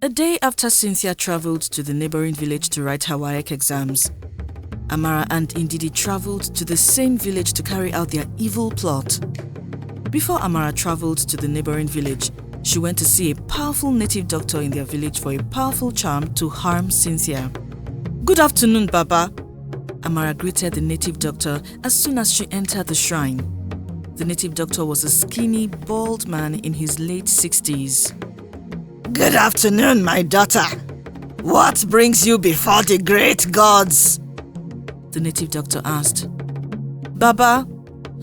A day after Cynthia travelled to the neighbouring village to write her WAEC exams, Amara and Ndidi travelled to the same village to carry out their evil plot. Before Amara travelled to the neighbouring village, she went to see a powerful native doctor in their village for a powerful charm to harm Cynthia. "Good afternoon, Baba," Amara greeted the native doctor as soon as she entered the shrine. The native doctor was a skinny, bald man in his late 60s. "Good afternoon, my daughter. What brings you before the great gods?" the native doctor asked. "Baba,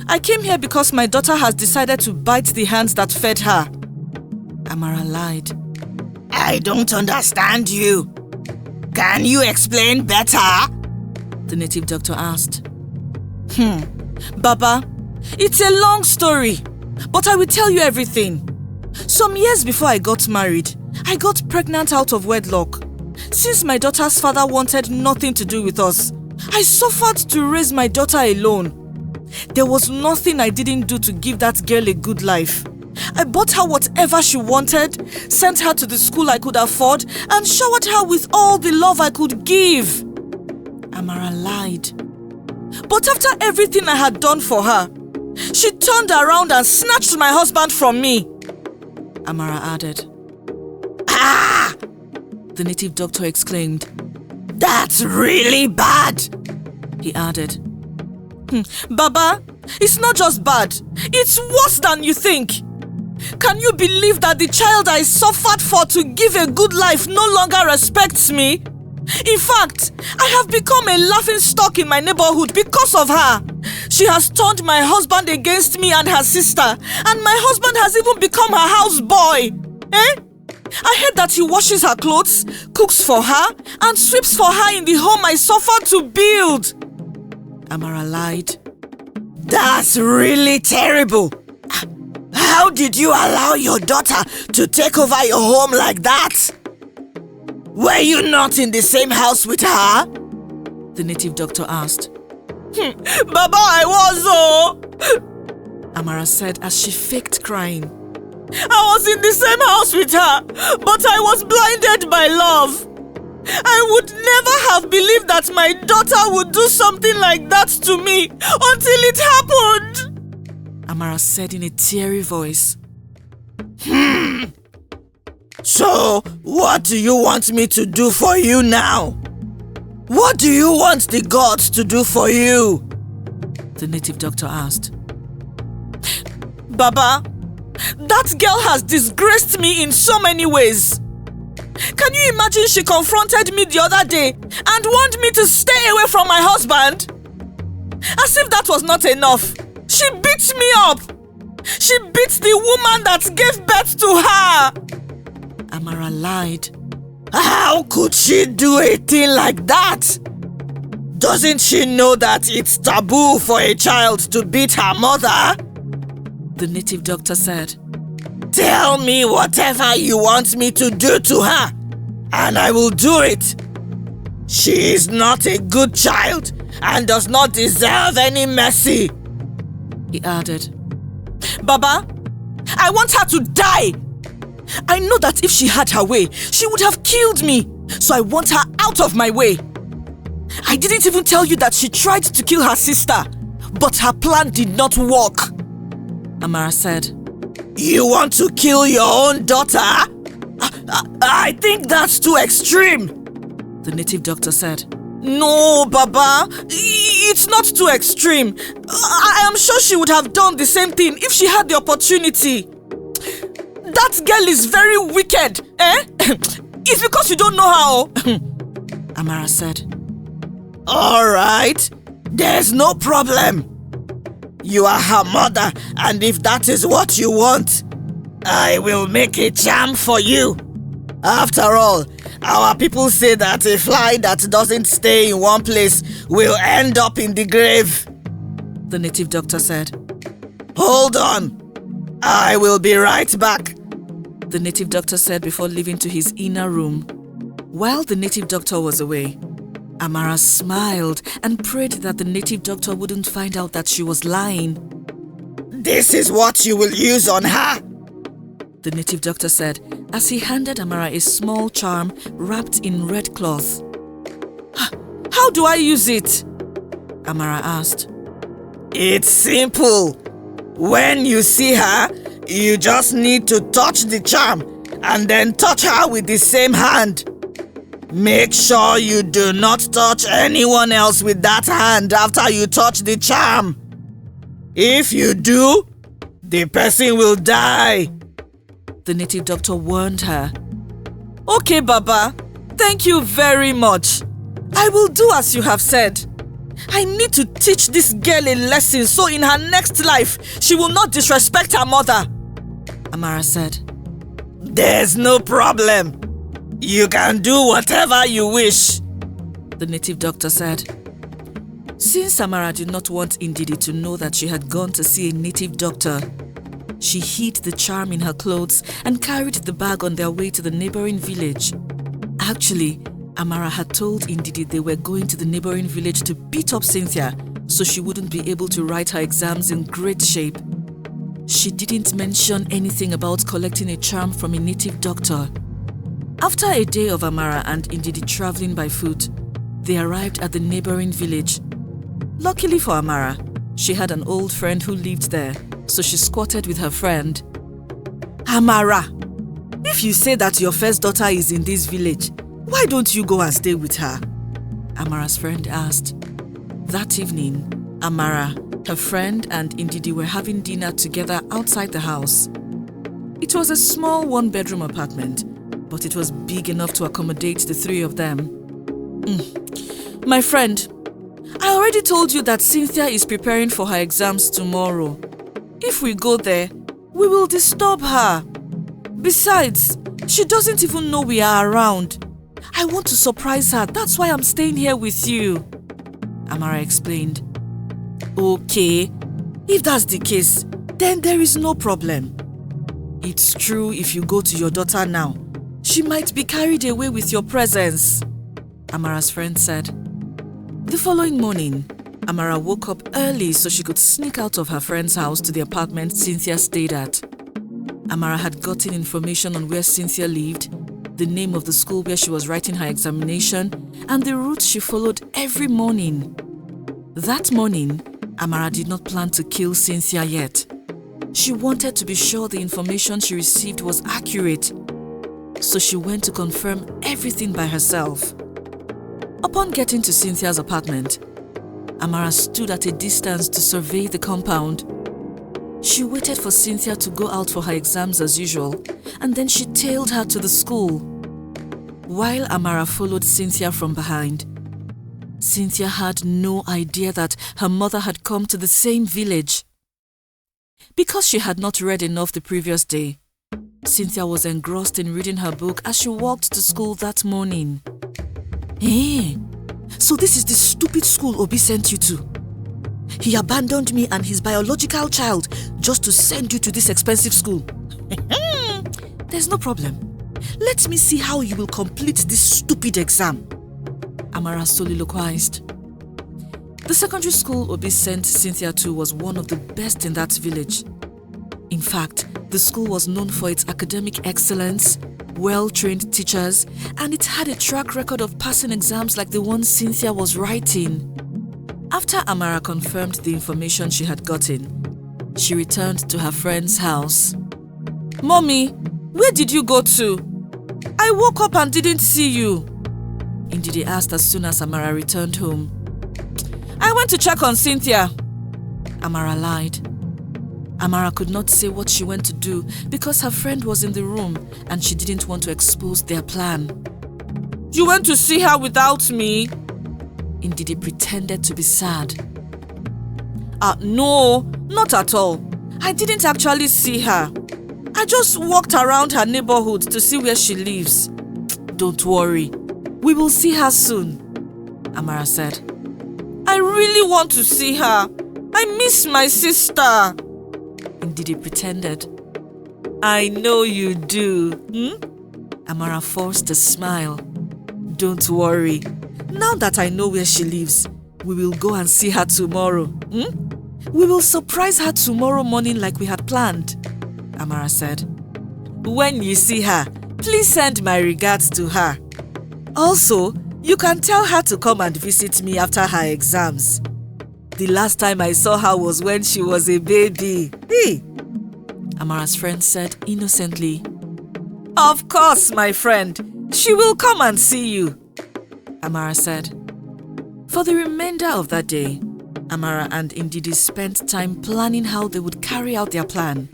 I came here because my daughter has decided to bite the hands that fed her," Amara lied. "I don't understand you. Can you explain better?" the native doctor asked. Baba, it's a long story, but I will tell you everything. Some years before I got married, I got pregnant out of wedlock. Since my daughter's father wanted nothing to do with us, I suffered to raise my daughter alone. There was nothing I didn't do to give that girl a good life. I bought her whatever she wanted, sent her to the school I could afford, and showered her with all the love I could give," Amara lied. "But after everything I had done for her, she turned around and snatched my husband from me," Amara added. "Ah!" the native doctor exclaimed. "That's really bad," he added. "Baba, it's not just bad, it's worse than you think. Can you believe that the child I suffered for to give a good life no longer respects me? In fact, I have become a laughingstock in my neighborhood because of her. She has turned my husband against me and her sister, and my husband has even become her houseboy. I heard that he washes her clothes, cooks for her, and sweeps for her in the home I suffered to build," Amara lied. "That's really terrible. How did you allow your daughter to take over your home like that? Were you not in the same house with her?" the native doctor asked. "Baba, I was, Amara said as she faked crying. "I was in the same house with her, but I was blinded by love. I would never have believed that my daughter would do something like that to me until it happened," Amara said in a teary voice. "So, what do you want me to do for you now? What do you want the gods to do for you?" the native doctor asked. "Baba, that girl has disgraced me in so many ways. Can you imagine she confronted me the other day and warned me to stay away from my husband? As if that was not enough, she beat me up. She beat the woman that gave birth to her." Amara lied. "How could she do a thing like that? Doesn't she know that it's taboo for a child to beat her mother?" the native doctor said. "Tell me whatever you want me to do to her, and I will do it. She is not a good child and does not deserve any mercy," he added. "Baba, I want her to die. I know that if she had her way, she would have killed me, so I want her out of my way. I didn't even tell you that she tried to kill her sister, but her plan did not work," Amara said. "You want to kill your own daughter? I think that's too extreme," the native doctor said. "No, Baba, it's not too extreme. I am sure she would have done the same thing if she had the opportunity. That girl is very wicked, It's because you don't know how," Amara said. "All right, there's no problem. You are her mother, and if that is what you want, I will make a charm for you. After all, our people say that a fly that doesn't stay in one place will end up in the grave," the native doctor said. "Hold on, I will be right back," the native doctor said before leaving to his inner room. While the native doctor was away, Amara smiled and prayed that the native doctor wouldn't find out that she was lying. "This is what you will use on her. the native doctor said as he handed Amara a small charm wrapped in red cloth. How do I use it? Amara asked. It's simple. When you see her, you just need to touch the charm and then touch her with the same hand. Make sure you do not touch anyone else with that hand after you touch the charm. If you do, the person will die. The native doctor warned her. Okay, Baba. Thank you very much. I will do as you have said. I need to teach this girl a lesson so in her next life, she will not disrespect her mother, Amara said. There's no problem. You can do whatever you wish, the native doctor said. Since Amara did not want Ndidi to know that she had gone to see a native doctor, she hid the charm in her clothes and carried the bag on their way to the neighboring village. Actually, Amara had told Ndidi they were going to the neighboring village to beat up Cynthia so she wouldn't be able to write her exams in great shape. She didn't mention anything about collecting a charm from a native doctor. After a day of Amara and Ndidi traveling by foot, they arrived at the neighboring village. Luckily for Amara, she had an old friend who lived there, so she squatted with her friend. Amara, if you say that your first daughter is in this village, why don't you go and stay with her? Amara's friend asked. That evening, Amara, her friend and Ndidi were having dinner together outside the house. It was a small one-bedroom apartment, but it was big enough to accommodate the three of them. My friend, I already told you that Cynthia is preparing for her exams tomorrow. If we go there, we will disturb her. Besides, she doesn't even know we are around. I want to surprise her, that's why I'm staying here with you, Amara explained. Okay, if that's the case, then there is no problem. It's true if you go to your daughter now, she might be carried away with your presence, Amara's friend said. The following morning, Amara woke up early so she could sneak out of her friend's house to the apartment Cynthia stayed at. Amara had gotten information on where Cynthia lived, the name of the school where she was writing her examination, and the route she followed every morning. That morning, Amara did not plan to kill Cynthia yet. She wanted to be sure the information she received was accurate, so she went to confirm everything by herself. Upon getting to Cynthia's apartment, Amara stood at a distance to survey the compound. She waited for Cynthia to go out for her exams as usual, and then she tailed her to the school. While Amara followed Cynthia from behind, Cynthia had no idea that her mother had come to the same village. Because she had not read enough the previous day, Cynthia was engrossed in reading her book as she walked to school that morning. Hey, so this is the stupid school Obi sent you to. He abandoned me and his biological child just to send you to this expensive school. There's no problem. Let me see how you will complete this stupid exam, Amara soliloquized. The secondary school Obi sent Cynthia to was one of the best in that village. In fact, the school was known for its academic excellence, well-trained teachers, and it had a track record of passing exams like the one Cynthia was writing. After Amara confirmed the information she had gotten, she returned to her friend's house. Mommy, where did you go to? I woke up and didn't see you, Ndidi asked as soon as Amara returned home. I went to check on Cynthia, Amara lied. Amara could not say what she went to do because her friend was in the room and she didn't want to expose their plan. You went to see her without me? Ndidi pretended to be sad. No, not at all. I didn't actually see her. I just walked around her neighborhood to see where she lives. Don't worry, we will see her soon, Amara said. I really want to see her. I miss my sister, Ndidi pretended. I know you do, Amara forced a smile. Don't worry. Now that I know where she lives, we will go and see her tomorrow. We will surprise her tomorrow morning like we had planned, Amara said. When you see her, please send my regards to her. Also, you can tell her to come and visit me after her exams. The last time I saw her was when she was a baby. Hey. Amara's friend said innocently. Of course, my friend. She will come and see you, Amara said. For the remainder of that day, Amara and Ndidi spent time planning how they would carry out their plan.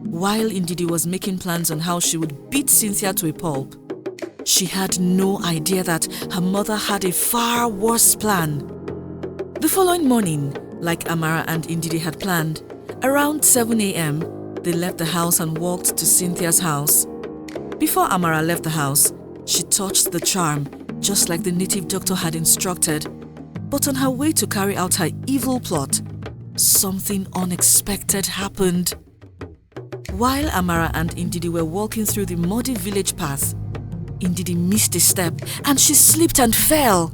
While Ndidi was making plans on how she would beat Cynthia to a pulp, she had no idea that her mother had a far worse plan. The following morning, like Amara and Ndidi had planned, around 7 a.m., they left the house and walked to Cynthia's house. Before Amara left the house, she touched the charm, just like the native doctor had instructed. But on her way to carry out her evil plot, something unexpected happened. While Amara and Ndidi were walking through the muddy village path, Ndidi missed a step and she slipped and fell.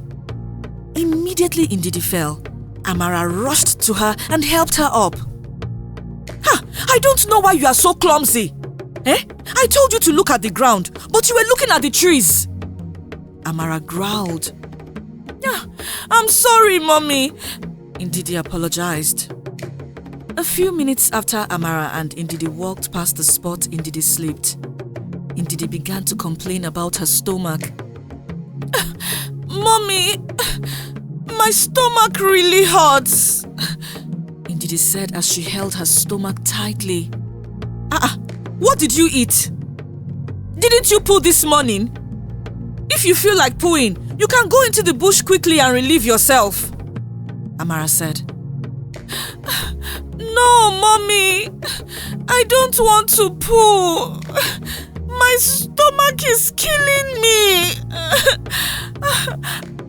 Immediately Ndidi fell, Amara rushed to her and helped her up. Ha! I don't know why you are so clumsy. I told you to look at the ground, but you were looking at the trees. Amara growled. I'm sorry, Mommy. Ndidi apologized. A few minutes after Amara and Ndidi walked past the spot Ndidi slipped, Ndidi began to complain about her stomach. Mommy, my stomach really hurts, Ndidi said as she held her stomach tightly. What did you eat? Didn't you poo this morning? If you feel like pooing, you can go into the bush quickly and relieve yourself, Amara said. No, Mommy, I don't want to poo. My stomach is killing me.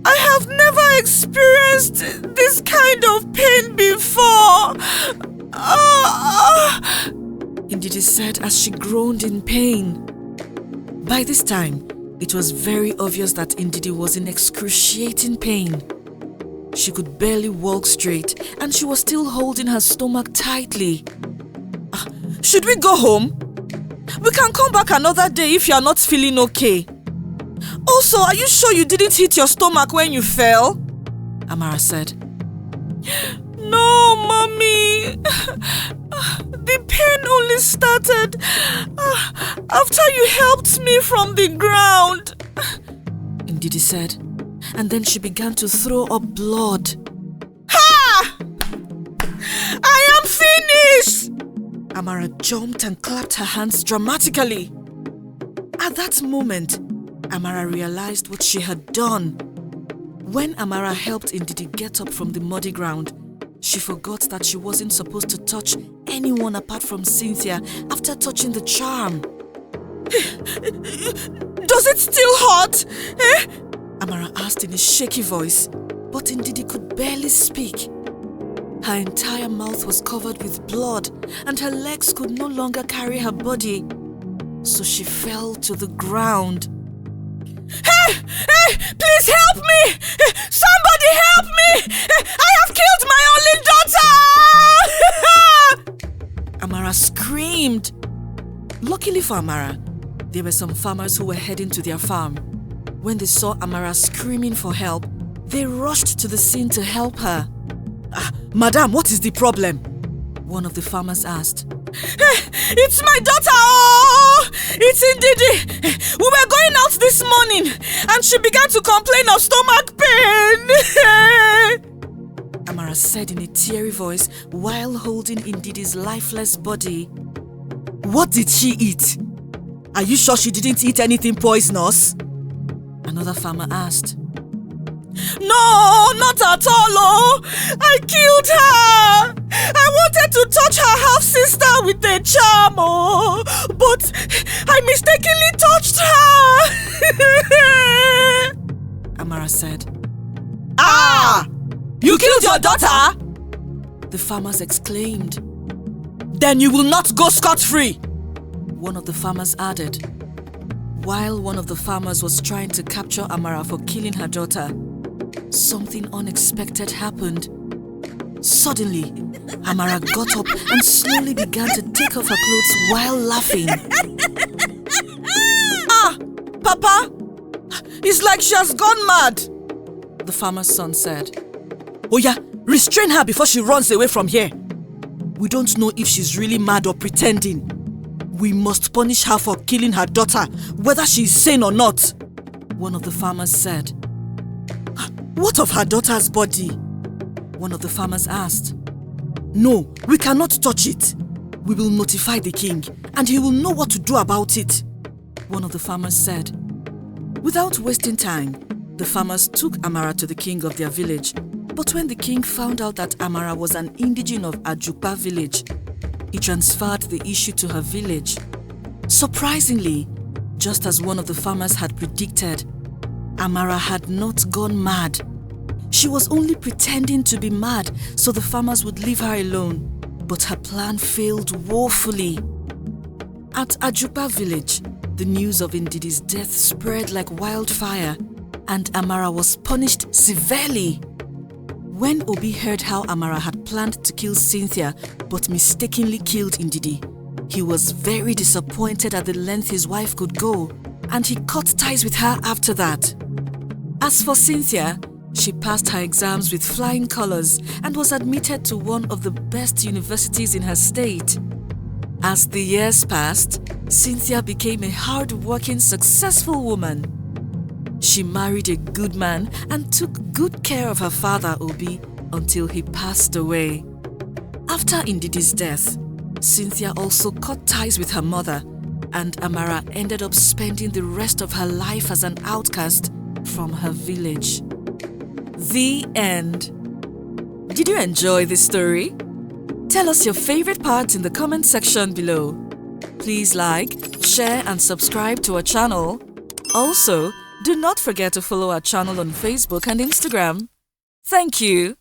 I have never experienced this kind of pain before. Ndidi said as she groaned in pain. By this time, it was very obvious that Ndidi was in excruciating pain. She could barely walk straight and she was still holding her stomach tightly. Should we go home? We can come back another day if you are not feeling okay. Also, are you sure you didn't hit your stomach when you fell? Amara said. No, Mommy. The pain only started after you helped me from the ground, Ndidi said, and then she began to throw up blood. Ha! I am finished! Amara jumped and clapped her hands dramatically. At that moment, Amara realized what she had done. When Amara helped Ndidi get up from the muddy ground, she forgot that she wasn't supposed to touch anyone apart from Cynthia after touching the charm. Does it still hurt? Amara asked in a shaky voice, but Ndidi could barely speak. Her entire mouth was covered with blood and her legs could no longer carry her body, so she fell to the ground. Hey! Please help me! Somebody help me! I have killed my only daughter! Amara screamed. Luckily for Amara, there were some farmers who were heading to their farm. When they saw Amara screaming for help, they rushed to the scene to help her. Madam, what is the problem? One of the farmers asked. It's my daughter! Oh! It's Ndidi! We were going out this morning and she began to complain of stomach pain! Amara said in a teary voice while holding Ndidi's lifeless body. What did she eat? Are you sure she didn't eat anything poisonous? Another farmer asked. No, not at all, oh! I killed her! I wanted to touch her half-sister with a charm, oh! But I mistakenly touched her! Amara said. You killed your daughter? The farmers exclaimed. Then you will not go scot-free! One of the farmers added. While one of the farmers was trying to capture Amara for killing her daughter, something unexpected happened. Suddenly, Amara got up and slowly began to take off her clothes while laughing. Ah! Papa! It's like she has gone mad! The farmer's son said. Oh yeah, restrain her before she runs away from here. We don't know if she's really mad or pretending. We must punish her for killing her daughter, whether she is sane or not, one of the farmers said. What of her daughter's body? One of the farmers asked. No, we cannot touch it. We will notify the king and he will know what to do about it, one of the farmers said. Without wasting time, the farmers took Amara to the king of their village. But when the king found out that Amara was an indigene of Ajupa village, he transferred the issue to her village. Surprisingly, just as one of the farmers had predicted, Amara had not gone mad. She was only pretending to be mad so the farmers would leave her alone. But her plan failed woefully. At Ajupa village, the news of Ndidi's death spread like wildfire and Amara was punished severely. When Obi heard how Amara had planned to kill Cynthia but mistakenly killed Ndidi, he was very disappointed at the length his wife could go, and he cut ties with her after that. As for Cynthia, she passed her exams with flying colors and was admitted to one of the best universities in her state. As the years passed, Cynthia became a hard-working, successful woman. She married a good man and took good care of her father, Obi, until he passed away. After Ndidi's death, Cynthia also cut ties with her mother, and Amara ended up spending the rest of her life as an outcast from her village. The end. Did you enjoy this story? Tell us your favorite parts in the comment section below. Please like, share and subscribe to our channel. Also, do not forget to follow our channel on Facebook and Instagram. Thank you.